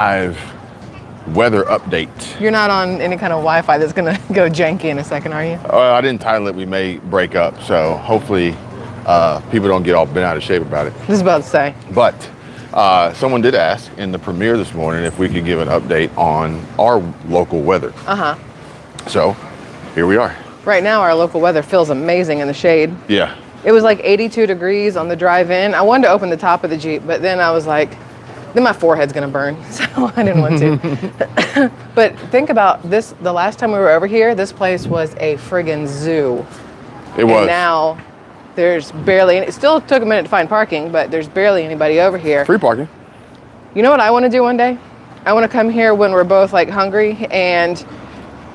weather update. You're not on any kind of Wi-Fi that's gonna go janky in a second, are you? I didn't title it. We may break up, so hopefully people don't get all bent out of shape about it. Just about to say. But someone did ask in the premiere this morning if we could give an update on our local weather. So here we are. Right now, our local weather feels amazing in the shade. Yeah. It was like 82 degrees on the drive in. I wanted to open the top of the Jeep, but then I was like, then my forehead's gonna burn, so I didn't want to. But think about this, the last time we were over here, this place was a friggin' zoo. It was. And now there's barely, it still took a minute to find parking, but there's barely anybody over here. Free parking. You know what I wanna do one day? I wanna come here when we're both like hungry and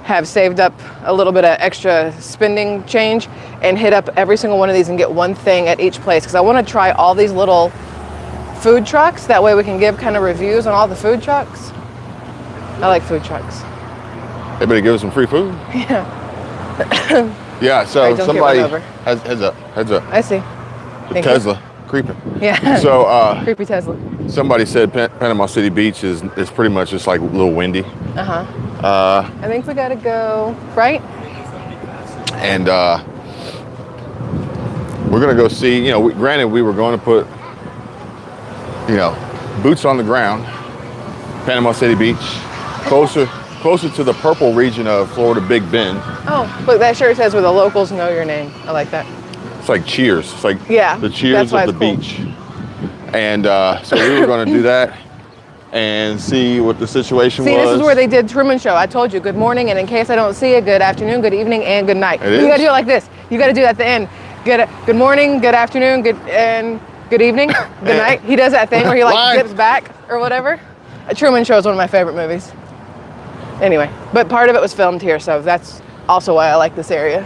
have saved up a little bit of extra spending change and hit up every single one of these and get one thing at each place. Because I wanna try all these little food trucks. That way we can give kind of reviews on all the food trucks. I like food trucks. They better give us some free food. Yeah. Yeah, so Right, somebody has heads up. I see. The Tesla creeping. Yeah. So creepy Tesla. somebody said Panama City Beach is pretty much just like a little windy. I think we gotta go, right? And we're gonna go see, granted we were going to put, boots on the ground, Panama City Beach, closer to the purple region of Florida Big Bend. Oh, look, that shirt says where the locals know your name. I like that. It's like Cheers. It's like the Cheers of the beach. And so we were going to do that and see what the situation was. See, this is where they did Truman Show. I told you, good morning, and in case I don't see you, good afternoon, good evening, and good night. You got to do it like this. You got to do that at the end. Good morning, good afternoon, good evening, good night. He does that thing where he like zips back or whatever. Truman Show is one of my favorite movies. Anyway, but part of it was filmed here, so that's also why I like this area.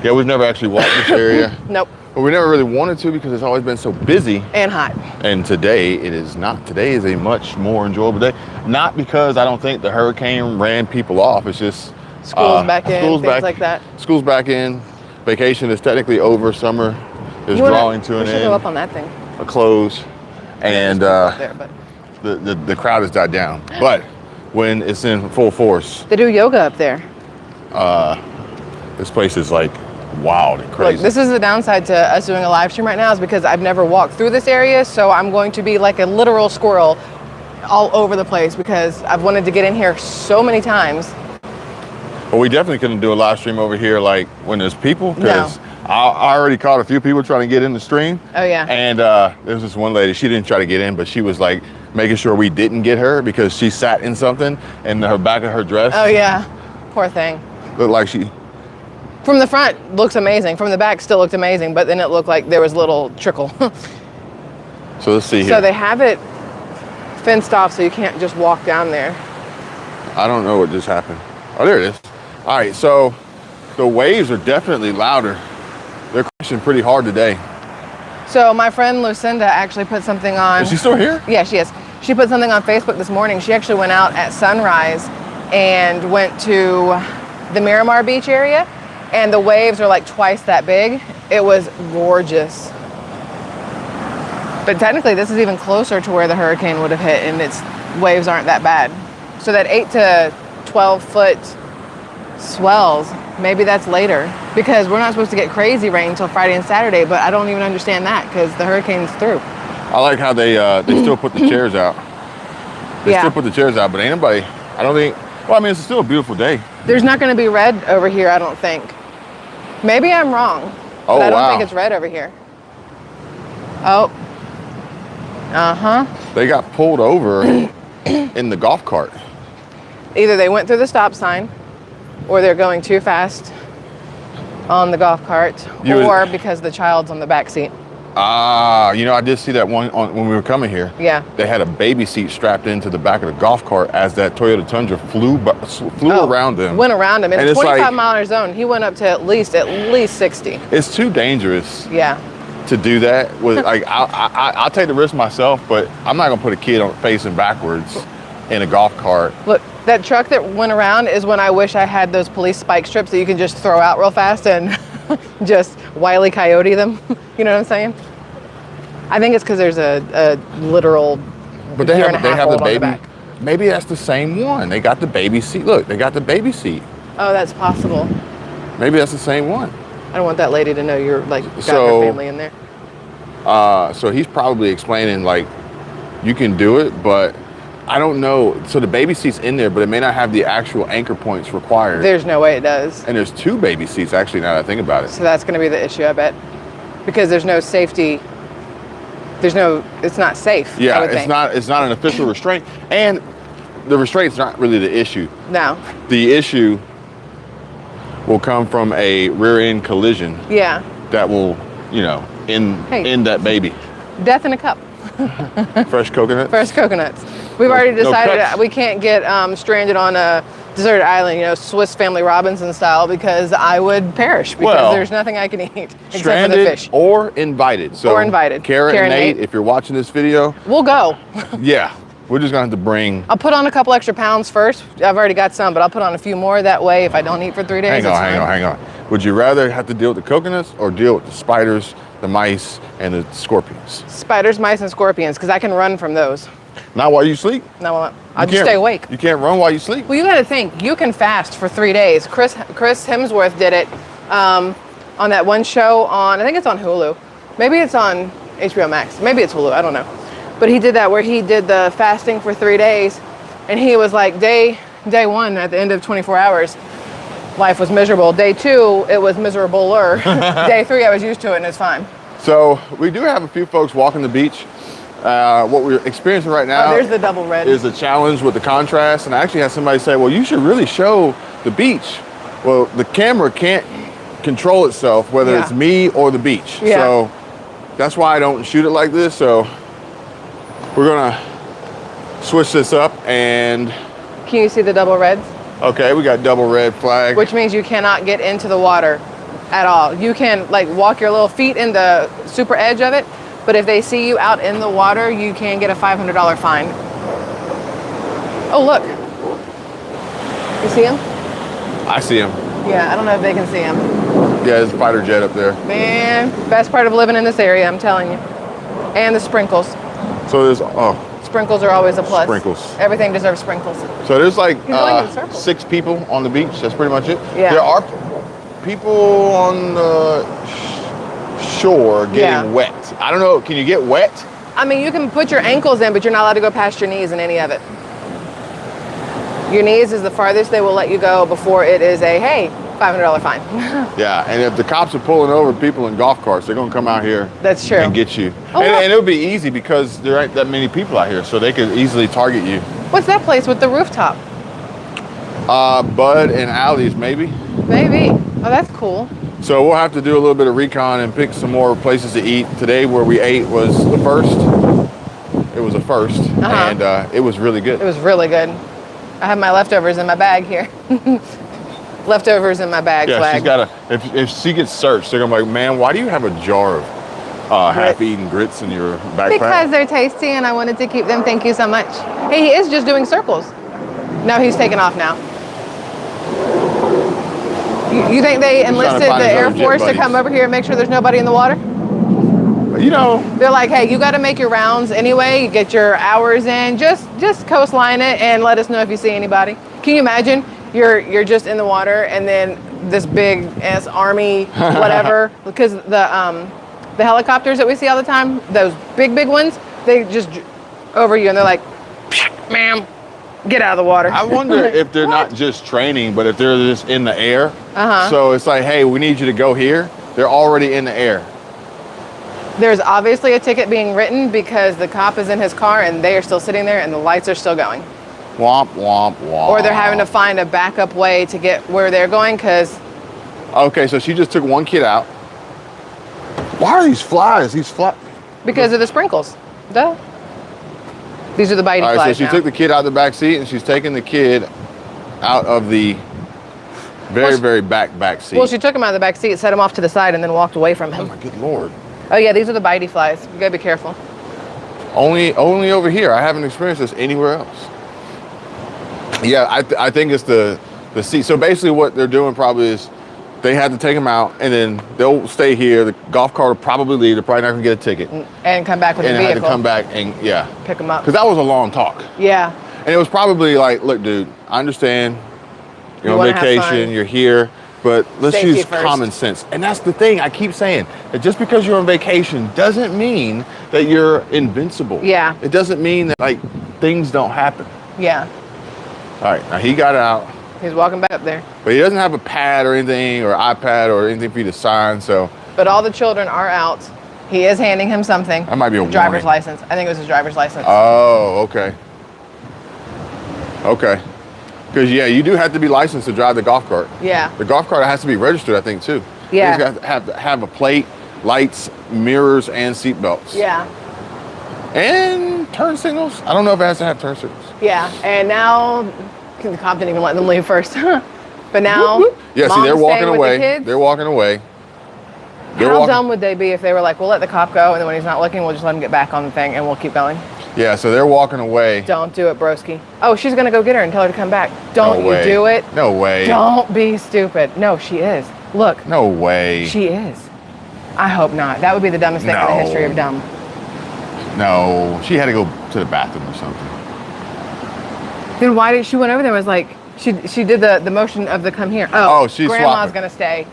Yeah, we've never actually walked this area. Nope. But we never really wanted to because it's always been so busy. And hot. And today it is not. Today is a much more enjoyable day. Not because I don't think the hurricane ran people off. It's just school's back in, things like that. School's back in. Vacation is technically over. Summer is drawing to an end. We should go up on that thing. A close. And the crowd has died down. But when it's in full force. They do yoga up there. This place is like wild and crazy. Look, this is the downside to us doing a live stream right now is because I've never walked through this area, so I'm going to be like a literal squirrel all over the place because I've wanted to get in here so many times. Well, we definitely couldn't do a live stream over here like when there's people because I already caught a few people trying to get in the stream. Oh yeah. And there's this one lady, she didn't try to get in, but she was like making sure we didn't get her because she sat in something in the back of her dress. Oh yeah, poor thing. Looked like she... From the front, looks amazing. From the back, still looked amazing, but then it looked like there was a little trickle. So let's see here. So they have it fenced off so you can't just walk down there. I don't know what just happened. Oh, there it is. All right, so the waves are definitely louder. They're crashing pretty hard today. So my friend Lucinda actually put something on. Is she still here? Yeah, she is. She put something on Facebook this morning. She actually went out at sunrise and went to the Miramar Beach area, and the waves are like twice that big. It was gorgeous. But technically this is even closer to where the hurricane would have hit, and its waves aren't that bad. So that 8 to 12 foot swells, maybe that's later, because we're not supposed to get crazy rain until Friday and Saturday, but I don't even understand that because the hurricane's through. I like how they still put the chairs out. They still put the chairs out, but ain't nobody, I don't think, well, I mean, it's still a beautiful day. There's not going to be red over here, I don't think. Maybe I'm wrong, but I don't think it's red over here. Oh. Uh-huh. They got pulled over in the golf cart. Either they went through the stop sign, or they're going too fast on the golf cart, or because the child's on the back seat. I did see that one when we were coming here. Yeah. They had a baby seat strapped into the back of the golf cart as that Toyota Tundra flew around them. Went around him. It's 25 mile an hour zone. He went up to at least 60. It's too dangerous. Yeah. To do that with like I'll take the risk myself, but I'm not gonna put a kid facing backwards in a golf cart. Look, that truck that went around is when I wish I had those police spike strips that you can just throw out real fast and just Wile E. Coyote them. You know what I'm saying? I think it's because there's a literal But the they year and have a half the old on baby. back. Maybe that's the same one. They got the baby seat. Look, they got the baby seat. Oh, that's possible. Maybe that's the same one. I don't want that lady to know you're like got So- her family in there. So he's probably explaining like you can do it, but I don't know. So the baby seat's in there, but it may not have the actual anchor points required. There's no way it does. And there's 2 baby seats actually, now that I think about it. So that's going to be the issue, I bet, because there's no safety. It's not safe. I Yeah, would it's think. not an official restraint, and the restraint's not really the issue. No. The issue will come from a rear end collision Yeah. that will, end that baby. Death in a cup. Fresh coconut. Fresh coconuts. We've already no decided cuts. we can't get stranded on a deserted island, Swiss Family Robinson style, because I would perish because Well, there's nothing I can eat except for the Stranded fish. or invited. So Or invited. Kara Kara and and Nate, Nate. if you're watching this video, We'll go. yeah, we're just gonna have to bring. I'll put on a couple extra pounds first. I've already got some, but I'll put on a few more. That way, if I don't eat for 3 days, Hang on. Would you rather have to deal with the coconuts or deal with the spiders, the mice, and the scorpions? Spiders, mice, and scorpions, because I can run from those. Not while you sleep. No, I'll You just can't- stay awake. You can't run while you sleep. Well, you got to think, you can fast for 3 days. Chris Hemsworth did it on that one show I think it's on Hulu. Maybe it's on HBO Max. Maybe it's Hulu, I don't know. But he did that where he did the fasting for 3 days, and he was like, day 1, at the end of 24 hours, life was miserable. Day 2, it was miserable-er. Day 3, I was used to it and it's fine. So we do have a few folks walking the beach. What we're experiencing right now Oh, there's the double red. is a challenge with the contrast. And I actually had somebody say, well, you should really show the beach. Well, the camera can't control itself, whether Yeah. it's me or the beach. Yeah. So that's why I don't shoot it like this. So we're gonna switch this up and, Can you see the double reds? okay, we got double red flag. Which means you cannot get into the water at all. You can walk your little feet in the super edge of it, but if they see you out in the water, you can get a $500 fine. Oh, look. You see him? I see him. Yeah, I don't know if they can see him. Yeah, there's a fighter jet up there. Man, best part of living in this area, I'm telling you. And the sprinkles. So there's, Sprinkles are always a plus. Sprinkles. Everything deserves sprinkles. so there's like He's going in circles. 6 people on the beach. That's pretty much it. Yeah. There are people on the shore getting Yeah. wet. I don't know. Can you get wet? I mean, you can put your ankles in, but you're not allowed to go past your knees in any of it. Your knees is the farthest they will let you go before it is a, hey, $500 fine. Yeah. And if the cops are pulling over people in golf carts, they're gonna come out here That's true. and get you. Oh, look. And it'll be easy because there aren't that many people out here, so they could easily target you. What's that place with the rooftop? Bud and Alley's maybe. Maybe. Oh, that's cool. So we'll have to do a little bit of recon and pick some more places to eat. Today where we ate was the first. It was a 1st, and it was really good. It was really good. I have my leftovers in my bag here. Leftovers in my bag, Yeah, flag. she's got if she gets searched, they're gonna be like, man, why do you have a jar of half-eaten grits in your backpack? Because they're tasty and I wanted to keep them. Thank you so much. Hey, he is just doing circles. No, he's taking off now. You think they enlisted find the his Air other jet Force to buddies. come over here and make sure there's nobody in the water? You know, They're like, hey, you got to make your rounds anyway. You get your hours in. Just coastline it and let us know if you see anybody. Can you imagine? You're just in the water and then this big ass army whatever, because the helicopters that we see all the time, those big ones, they just over you and they're like, ma'am, get out of the water. I wonder if they're not just training, but if they're just in the air. So it's like, hey, we need you to go here. They're already in the air. There's obviously a ticket being written because the cop is in his car and they are still sitting there and the lights are still going. Womp, womp, womp. Or they're having to find a backup way to get where they're going because Okay, so she just took one kid out. Why are these flies? because of the sprinkles. Duh. These are the bitey All right, flies so she now. took the kid out the back seat and she's taking the kid out of the very back seat. Well, she took him out of the back seat, set him off to the side, and then walked away from Oh him. my good Lord. Oh yeah, these are the bitey flies. You gotta be careful. Only over here. I haven't experienced this anywhere else. Yeah, I think it's the seat. So basically what they're doing probably is They had to take them out, and then they'll stay here. The golf cart will probably leave. They're probably not gonna get a ticket. And come back with a And vehicle. had to come back and pick them up. because that was a long talk. Yeah. And it was probably like, look, dude, I understand. You're You on wanna have vacation. fun. You're here, but let's Safety use first. common sense. And that's the thing I keep saying. That just because you're on vacation doesn't mean that you're invincible. Yeah. It doesn't mean that like things don't happen. Yeah. All right, now he got out. He's walking back up there. But he doesn't have a pad or anything, or iPad or anything for you to sign. So But all the children are out. He is handing him something. that might be a driver's warning. license. I think it was his driver's license. Oh, okay. Okay. Because yeah, you do have to be licensed to drive the golf cart. Yeah. The golf cart has to be registered, I think, too. Yeah. You have to have a plate, lights, mirrors, and seat belts. Yeah. And turn signals. I don't know if it has to have turn signals. Yeah. And now the cop didn't even let them leave first. But now, Yeah, see, mom's they're walking staying with away. the kids. They're walking away. How dumb would they be if they were like, we'll let the cop go, and then when he's not looking, we'll just let him get back on the thing, and we'll keep going? Yeah, so they're walking away. Don't do it, broski. Oh, she's going to go get her and tell her to come back. Don't No you way. do it. No way. Don't be stupid. No, she is. Look, No way. she is. I hope not. That would be the dumbest thing in the No. history of dumb. No, she had to go to the bathroom or something. Then why did she went over there and was like, she did the motion of the come here. Oh, she's grandma's swapping. going to stay.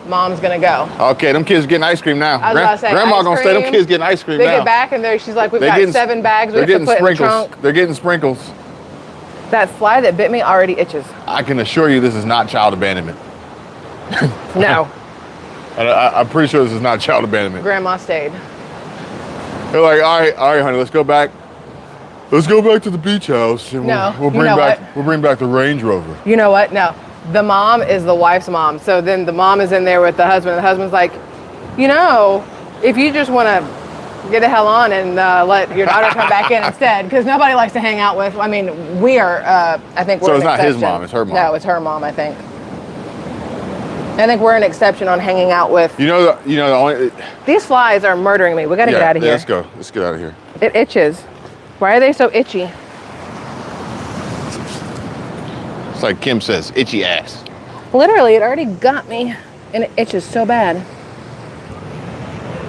Mom's going to go. Okay, them kids getting ice cream now. I was about to say, Grandma ice gonna stay. Them cream. kids getting ice cream They now. get back and she's like, we've They're got getting- 7 bags we They're have to getting put in the sprinkles. trunk. They're getting sprinkles. That fly that bit me already itches. I can assure you this is not child abandonment. No, I'm pretty sure this is not child abandonment. grandma stayed. They're like, all right, honey, let's go back. Let's go back to the beach house, and No, we'll you bring know back what? we'll bring back the Range Rover. You know what? No. The mom is the wife's mom. So then the mom is in there with the husband. The husband's like, you know, if you just want to get the hell on and let your daughter come back in instead, because nobody likes to hang out with. I mean, we are. I think we're. So an it's not his exception. mom, it's her mom. No, it's her mom. I think. I think we're an exception on hanging out with. You know the only. These flies are murdering me. We got to get out of here. Let's go. Let's get out of here. It itches. Why are they so itchy? It's like Kim says, itchy ass. Literally, it already got me, and it itches so bad.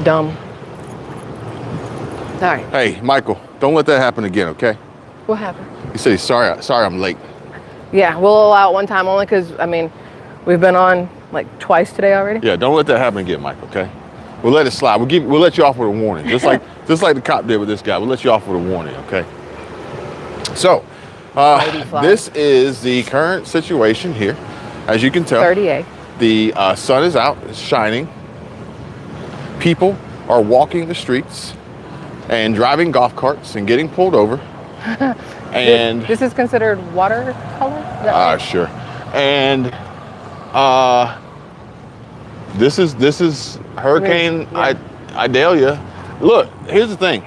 Dumb. All right. Hey, Michael, don't let that happen again, okay? What happened? He said he's sorry I'm late. Yeah, we'll allow it one time only because, I mean, we've been on like twice today already. Yeah, don't let that happen again, Michael, okay? We'll let it slide. We'll let you off with a warning. Just like the cop did with this guy. We'll let you off with a warning, okay? So, this is the current situation here. As you can tell, 38. the sun is out, it's shining. People are walking the and driving golf carts and getting pulled over. And This is considered watercolor? Is that right? sure. And this is Hurricane Yeah. Idalia. Look, here's the thing.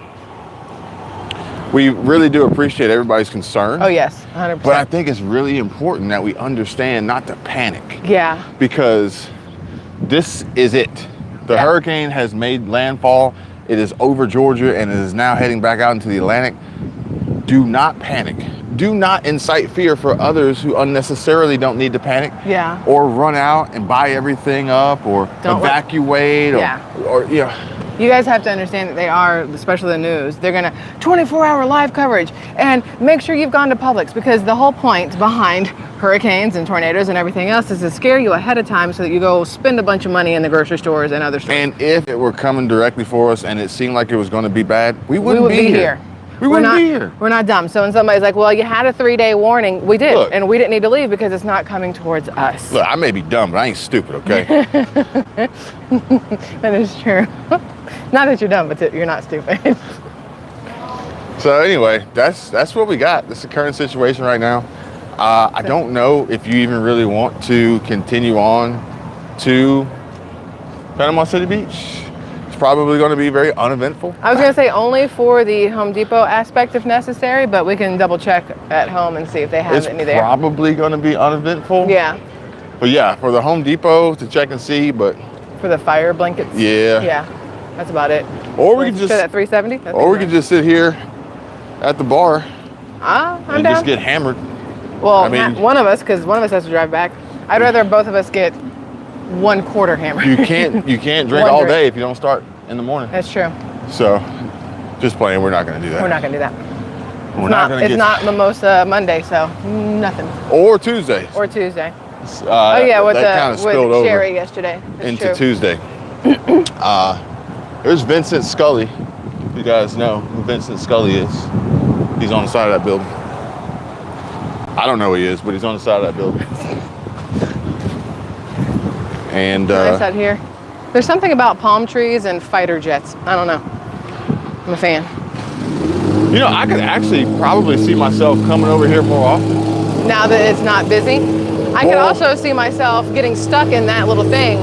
We really do appreciate everybody's concern. Oh, yes, 100%. But I think it's really important that we understand not to panic, Yeah, because this is it. The Yeah. hurricane has made landfall. It is over Georgia and it is now heading back out into the Atlantic. Do not panic. Do not incite fear for others who unnecessarily don't need to panic. Yeah. Or run out and buy everything up, or Don't let- evacuate, Yeah. or you know. you guys have to understand that they are, especially the news, they're going to 24-hour live coverage and make sure you've gone to Publix, because the whole point behind hurricanes and tornadoes and everything else is to scare you ahead of time so that you go spend a bunch of money in the grocery stores and other stores. And if it were coming directly for us and it seemed like it was going to be bad, we we wouldn't would be here. We wouldn't be here. We're not dumb. So when somebody's like, well, you had a 3-day warning, we did. Look. And we didn't need to leave because it's not coming towards us. Look, I may be dumb, but I ain't stupid, okay? That is true. Not that you're dumb, but that you're not stupid. So anyway, that's what we got. This is the current situation right now. I don't know if you even really want to continue on to Panama City Beach. It's probably going to be very uneventful. I was going to say only for the Home Depot aspect if necessary, but we can double check at home and see if they have It's any there. probably going to be uneventful. Yeah, But yeah, for the Home Depot to check and see, but for the fire blankets. yeah. Yeah, that's about it. Or we could Say just, that 370? That's or we could just sit here at the bar I'm and down. just get hammered. Well, I mean- one of us, because one of us has to drive back. I'd rather both of us get 1/4 hammer. You can't drink all day if you don't start in the morning. That's true. So, just playing. We're not going to do that. We're not going to do that. It's not Mimosa Monday, so nothing. Or Tuesday. Or Tuesday. Oh yeah, with Sherry yesterday. That's into true. Tuesday. There's Vincent Scully. You guys know who Vincent Scully is. He's on the side of that building. I don't know who he is, but he's on the side of that building. And nice out here. There's something about palm trees and fighter jets. I don't know. I'm a fan. You know, I could actually probably see myself coming over here more often. Now that it's not busy. I could also see myself getting stuck in that little thing.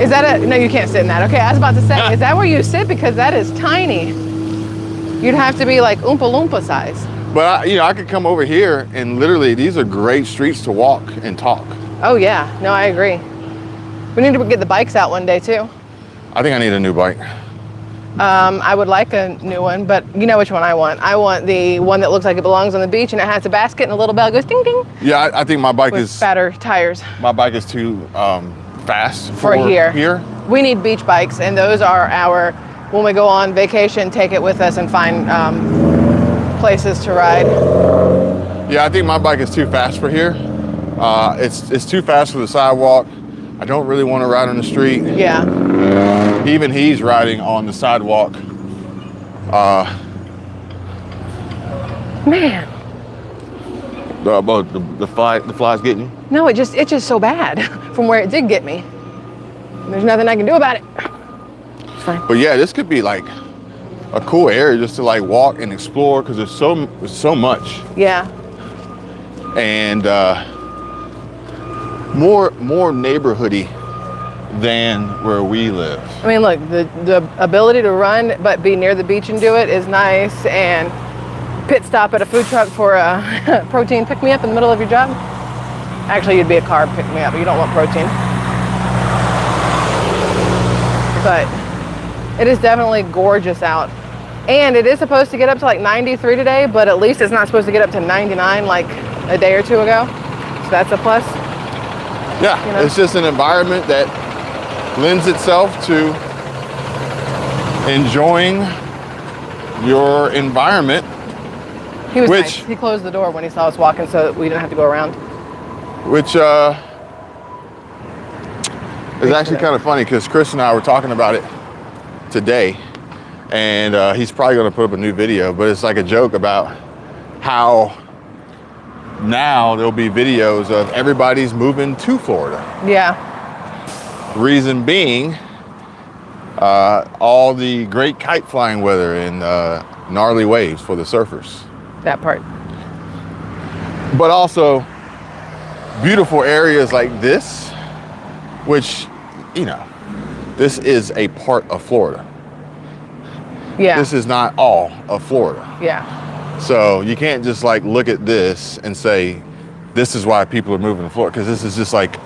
Is that no, you can't sit in that. Okay, I was about to say, is that where you sit? Because that is tiny. You'd have to be like Oompa Loompa size. But, I could come over here and literally, these are great streets to walk and talk. Oh yeah, no, I agree. We need to get the bikes out one day too. I think I need a new bike. I would like a new one, but you know which one I want. I want the one that looks like it belongs on the beach and it has a basket and a little bell goes ding ding. Yeah, I think my bike is fatter tires. My bike is too fast for here. We need beach bikes, and those are our, when we go on vacation, take it with us and find places to ride. Yeah, I think my bike is too fast for here. It's too fast for the sidewalk. I don't really want to ride on the street. Yeah. Even he's riding on the sidewalk. Man. The fly's getting you? No, it's just so bad from where it did get me. There's nothing I can do about it. It's fine. But yeah, this could be like a cool area just to like walk and explore because there's so much. Yeah. And more neighborhoody than where we live. I mean, look, the ability to run but be near the beach and do it is nice, and pit stop at a food truck for a protein pick-me-up in the middle of your job. Actually, you'd be a carb pick-me-up, but you don't want protein. But it is definitely gorgeous out. And it is supposed to get up to like 93 today, but at least it's not supposed to get up to 99 like a day or two ago. So that's a plus. Yeah, It's just an environment that lends itself to enjoying your environment. He was nice. He closed the door when he saw us walking so that we didn't have to go around. Which is actually kind of funny because Chris and I were talking about it today, and he's probably going to put up a new video, but it's like a joke about how now there'll be videos of everybody's moving to Florida. Yeah. Reason being, all the great kite flying weather and gnarly waves for the surfers. That part. But also beautiful areas like this, which, this is a part of Florida. Yeah. This is not all of Florida. Yeah. So you can't just like look at this and say, this is why people are moving to Florida, because this is just like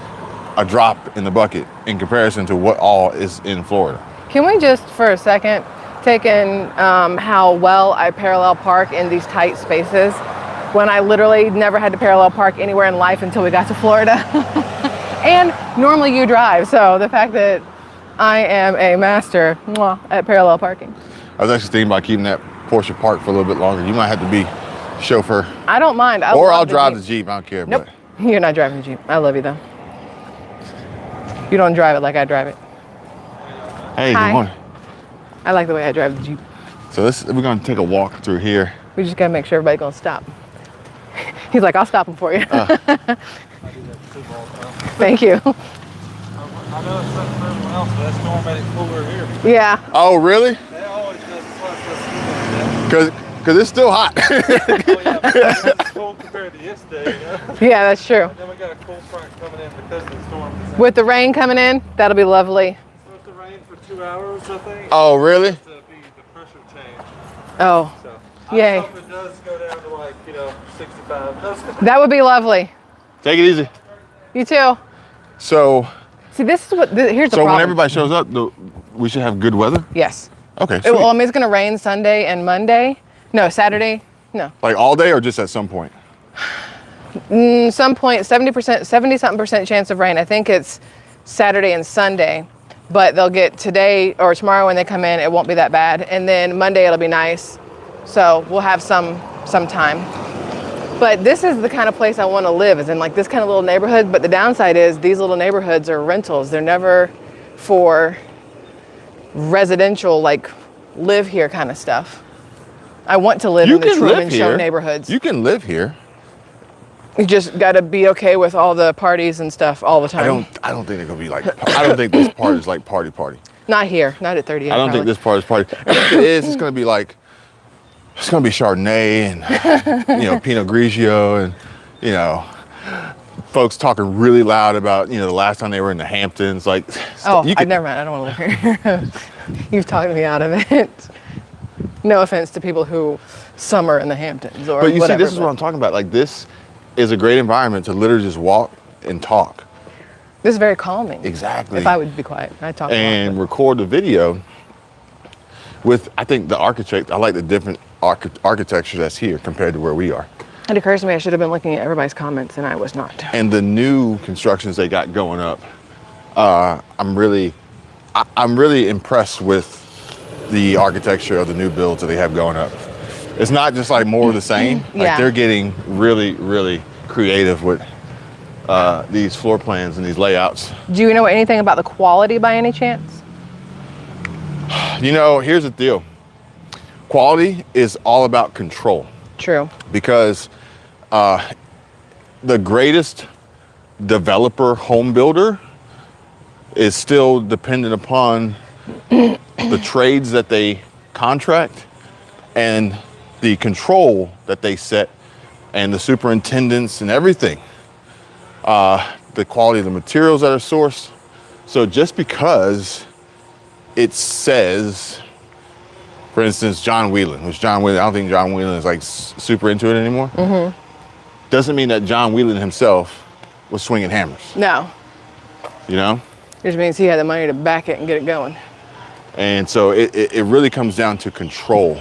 a drop in the bucket in comparison to what all is in Florida. Can we just, for a second, take in how well I parallel park in these tight spaces when I literally never had to parallel park anywhere in life until we got to Florida? And normally you drive, so the fact that I am a master at parallel parking. I was actually thinking about keeping that Porsche parked for a little bit longer. You might have to be chauffeur. I don't mind. I'll drive the Jeep. I don't care. Nope. But you're not driving the Jeep. I love you though. You don't drive it like I drive it. Hey, Hi. Good morning. I like the way I drive the Jeep. So we're gonna take a walk through here. We just gotta make sure everybody's gonna stop. He's like, I'll stop him for you. Thank you. I know it's something for everyone else, but that's normal made it cooler here. Yeah. Oh, really? They always does Because it's still hot. Oh yeah, but it's cold compared to yesterday, Yeah, that's true. And then we got a cold front coming in because of the storm. With the rain coming in, that'll be lovely. It's supposed to rain for 2 hours, I think. Oh, really? It's supposed to be the pressure change. Oh, So yay. I hope it does go down to like, 65. That would be lovely. Take it easy. You too. So See, this is what, here's the when problem. everybody shows up, we should have good weather? Yes. Okay, Well, sweet. I mean, it's gonna rain Sunday and Monday. No, Saturday. No. Like all day or just at some point? Some point, 70%, 70-something% chance of rain. I think it's Saturday and Sunday, but they'll get today or tomorrow when they come in, it won't be that bad. And then Monday it'll be nice. So we'll have some time. But this is the kind of place I want to live, is in like this kind of little neighborhood. But the downside is these little neighborhoods are rentals. They're never for residential, like live here kind of stuff. I want to live in the Truman Show neighborhoods. You can live here. You just got to be okay with all the parties and stuff all the time. I don't think they're gonna be like. I don't think this part is like party. Not here. Not at 38. I don't think this part is party. And if it is, it's gonna be like. It's gonna be Chardonnay and Pinot Grigio and folks talking really loud about the last time they were in the Hamptons. Like, never mind. I don't want to live here. You've talked me out of it. No offense to people who summer in the Hamptons or But you whatever, see, this is what I'm talking about. Like, this is a great environment to literally just walk and talk. This is very calming. Exactly. If I would be quiet, I'd talk and record the video with, I think, the architect. I like the different architecture that's here compared to where we are. It occurs to me I should have been looking at everybody's comments, and I was not. And the new constructions they got going up, I'm really impressed with the architecture of the new builds that they have going up. It's not just like more of the same. Like they're getting really, really creative with these floor plans and these layouts. Do you know anything about the quality by any chance? Here's the deal. Quality is all about control. True. Because the greatest developer home builder is still dependent upon the trades that they contract and the control that they set and the superintendents and everything. The quality of the materials that are sourced. So just because it says, for instance, John Whelan, I don't think John Whelan is like super into it anymore. Mm-hmm. Doesn't mean that John Whelan himself was swinging hammers. No. It just means he had the money to back it and get it going. And so it really comes down to control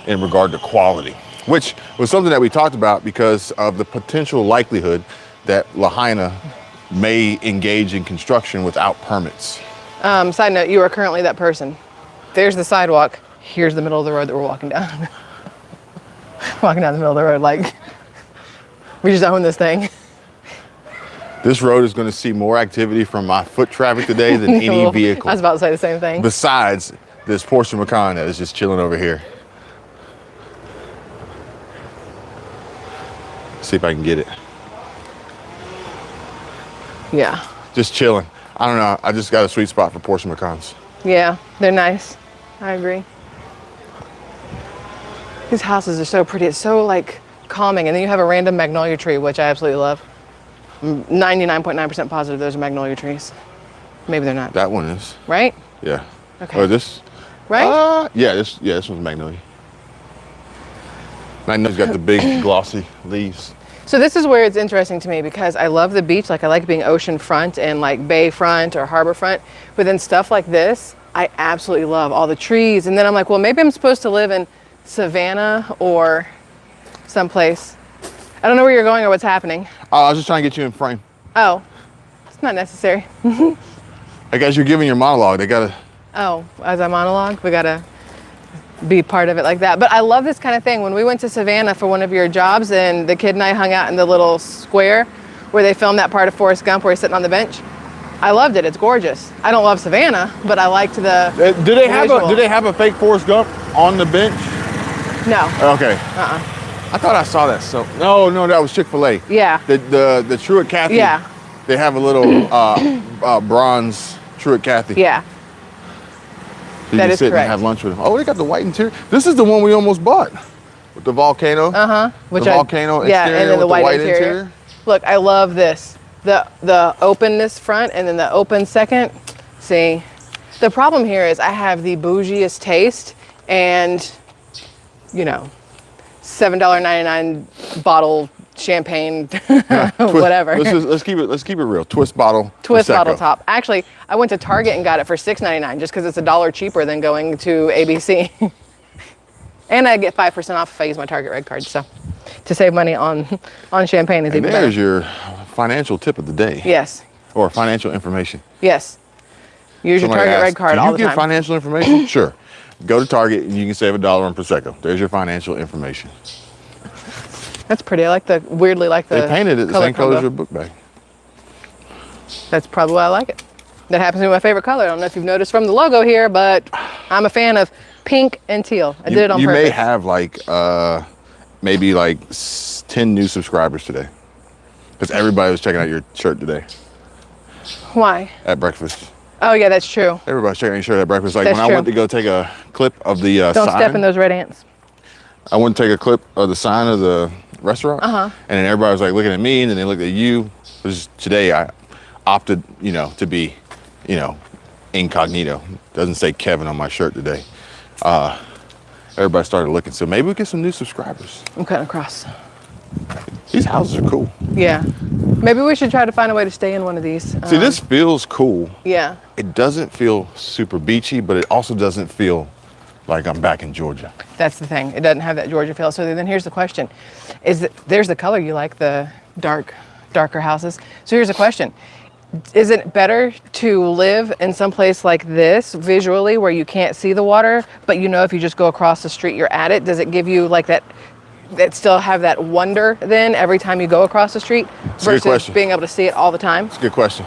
in regard to quality, which was something that we talked about because of the potential likelihood that Lahaina may engage in construction without permits. Side note, you are currently that person. There's the sidewalk. Here's the middle of the road that we're walking down. Walking down the middle of the road like we just own this thing. This road is going to see more activity from my foot traffic today than any vehicle. I was about to say the same thing. Besides this Porsche Macan that is just chilling over here. See if I can get it. Yeah. Just chilling. I don't know. I just got a sweet spot for Porsche Macans. Yeah, they're nice. I agree. These houses are so pretty. It's so like calming. And then you have a random magnolia tree, which I absolutely love. 99.9% positive those are magnolia trees. Maybe they're not. That one is. Right? Yeah. Okay. Or this. Right? This one's magnolia. Magnolia's got the big glossy leaves. So this is where it's interesting to me because I love the beach. Like I like being ocean front and like bay front or harbor front. But then stuff like this, I absolutely love all the trees. And then I'm like, well, maybe I'm supposed to live in Savannah or someplace. I don't know where you're going or what's happening. I was just trying to get you in frame. Oh, it's not necessary. I guess you're giving your monologue. They gotta. Oh, as I monologue, we gotta be part of it like that. But I love this kind of thing. When we went to Savannah for one of your jobs and the kid and I hung out in the little square where they filmed that part of Forrest Gump where he's sitting on the bench. I loved it. It's gorgeous. I don't love Savannah, but I liked the Do they have a fake Forrest Gump on the bench? No. Okay. I thought I saw that. So no, that was Chick-fil-A. Yeah. The Truett Cathy. Yeah. They have a little bronze Truett Cathy. Yeah. You That can is sit correct. and have lunch with them. Oh, they got the white interior. This is the one we almost bought with the volcano. Volcano exterior and then the with white interior. Look, I love this. The openness front and then the open second. See, the problem here is I have the bougiest taste and, $7.99 bottle champagne, whatever. Let's keep it real. Twist bottle. Twist Prosecco. bottle top. Actually, I went to Target and got it for $6.99 just because it's $1 cheaper than going to ABC. And I get 5% off if I use my Target Red card. So to save money on champagne is And even better. there's your financial tip of the day. Yes. or financial information. Yes. Use your Somebody Target asked, Red card do all you the give time. financial information? Sure. Go to Target and you can save $1 on Prosecco. There's your financial information. That's pretty. I weirdly like the They painted it the same color as your book bag. That's probably why I like it. That happens to be my favorite color. I don't know if you've noticed from the logo here, but I'm a fan of pink and teal. I did it on purpose. You may have like maybe like 10 new subscribers today, because everybody was checking out your shirt today. Why? At breakfast. Oh yeah, that's true. Everybody's checking out your shirt at breakfast. Like That's when I true. went to go take a clip of the Don't sign. step in those red ants. I went to take a clip of the sign of the restaurant. And then everybody was like looking at me, and then they looked at you. Because today I opted, to be, incognito. Doesn't say Kevin on my shirt today. Everybody started looking. So maybe we get some new subscribers. I'm cutting across. These houses are cool. Yeah. Maybe we should try to find a way to stay in one of these. See, this feels cool. Yeah. It doesn't feel super beachy, but it also doesn't feel like I'm back in Georgia. That's the thing. It doesn't have that Georgia feel. So then here's the question. There's the color you like, the darker houses. So here's the question. Is it better to live in some place like this visually where you can't see the water, but if you just go across the street, you're at it? Does it give you like that still have that wonder then every time you go across the street versus being able to see it all the time? It's a good question.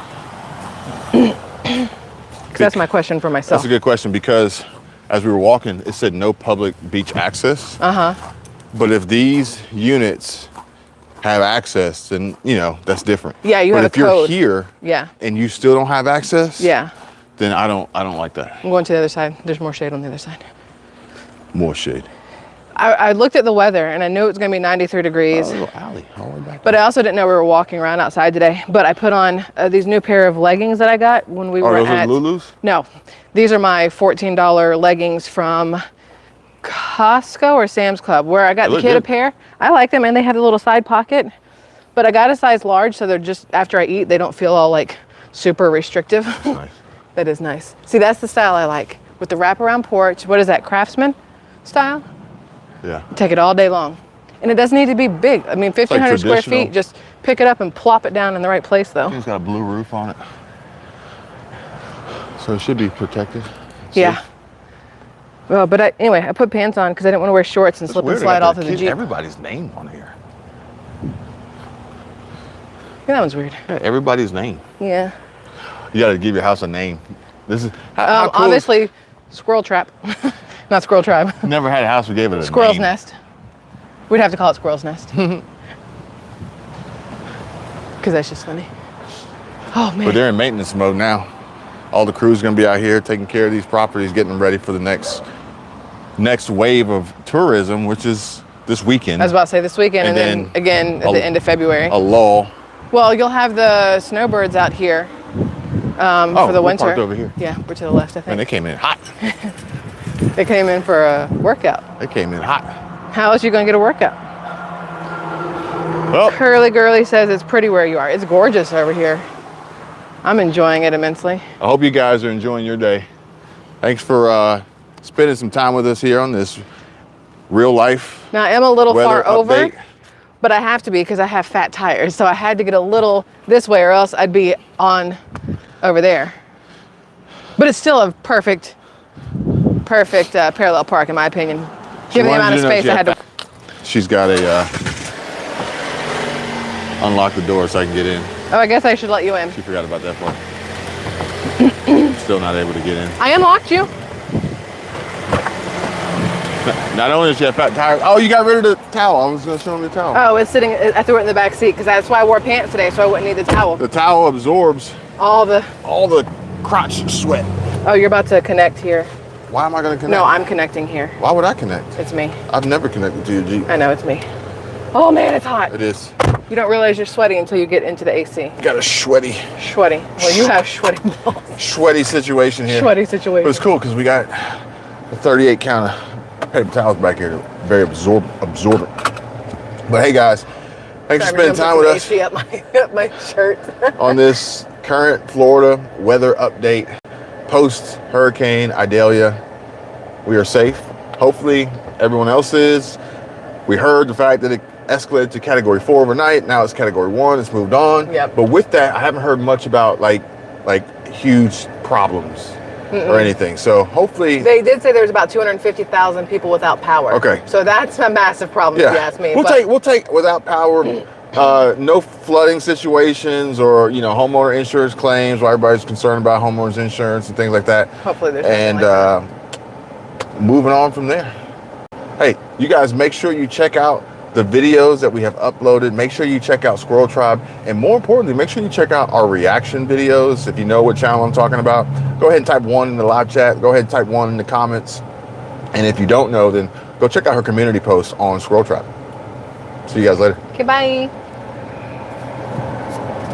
That's my question for myself. That's a good question, because as we were walking, it said no public beach access. But if these units have access, then that's different. Yeah, you have a code. But if you're here, Yeah. and you still don't have access, Yeah. then I don't like that. I'm going to the other side. There's more shade on the other side. More shade. I looked at the weather and I knew it was going to be 93 degrees. Oh, a little alley all the way back But I also didn't know we were walking around outside today. But I put on these new pair of leggings that I got when we were those at... are Lulu's? No. These are my $14 leggings from Costco or Sam's Club, where I got the kid a pair. I like them, and they had a little side pocket. But I got a size large, so they're just, after I eat, they don't feel all like super restrictive. Nice. That is nice. See, that's the style I like. With the wraparound porch. What is that, Craftsman style? Yeah. Take it all day long. And it doesn't need to be big. I mean, 1,500 square feet, just pick it up and plop it down in the right place, though. It's got a blue roof on it. So it should be protected. Yeah. Well, but anyway, I put pants on because I didn't want to wear shorts and slip and slide off of the Jeep. Everybody's name on here. Yeah, that one's weird. Yeah, everybody's name. Yeah. You got to give your house a name. This is how cool obviously Squirrel Trap, not Squirrel Tribe. Never had a house we gave it a Squirrel's name. Nest. We'd have to call it Squirrel's Nest. Because that's just funny. Oh man. But they're in maintenance mode now. All the crew's gonna be out here taking care of these properties, getting them ready for the next wave of tourism, which is this weekend. I was about to say this weekend, and then again at the end of February. A lull. Well, you'll have the snowbirds out here for the winter. Parked over here. Yeah, we're to the left, I think. And they came in hot. They came in for a workout. They came in hot. How else are you going to get a workout? Well, Curly Girly says it's pretty where you are. It's gorgeous over here. I'm enjoying it immensely. I hope you guys are enjoying your day. Thanks for spending some time with us here on this real life. Now, I am a little weather far over, update. but I have to be because I have fat tires. So I had to get a little this way or else I'd be on over there. But it's still a perfect parallel park in my opinion. Given the amount of space I had to... She's got a... unlock the door so I can get in. Oh, I guess I should let you in. She forgot about that part. Still not able to get in. I unlocked you. Not only does she have fat tires. Oh, you got rid of the towel. I was going to show him the towel. Oh, it's sitting... I threw it in the back seat because that's why I wore pants today, so I wouldn't need the towel. The towel absorbs all the crotch sweat. Oh, you're about to connect here. Why am I going to connect? No, I'm connecting here. Why would I connect? It's me. I've never connected to your Jeep. I know, it's me. Oh man, it's hot. It is. You don't realize you're sweaty until you get into the AC. Got a sweaty. Well, you have sweaty balls. Sweaty situation here. Sweaty situation. But it's cool because we got a 38 count of paper towels back here. Very absorbent. But hey guys, thanks for spending time with us. AC up my shirt. On this current Florida weather update post Hurricane Idalia. We are safe. Hopefully everyone else is. We heard the fact that it escalated to category 4 overnight. Now it's category 1. It's moved on. Yep. But with that, I haven't heard much about like huge problems or anything. So hopefully They did say there's about 250,000 people without power. Okay. So that's a massive problem if you ask me. We'll take without power, no flooding situations or homeowner insurance claims where everybody's concerned about homeowners insurance and things like that. Hopefully there's and nothing like that. Moving on from there. Hey, you guys, make sure you check out the videos that we have uploaded. Make sure you check out SquirrelTribe, and more importantly, make sure you check out our reaction videos. If you know what channel I'm talking about, go ahead and type 1 in the live chat. Go ahead and type 1 in the comments. And if you don't know, then go check out her community post on SquirrelTribe. See you guys later. Okay, bye.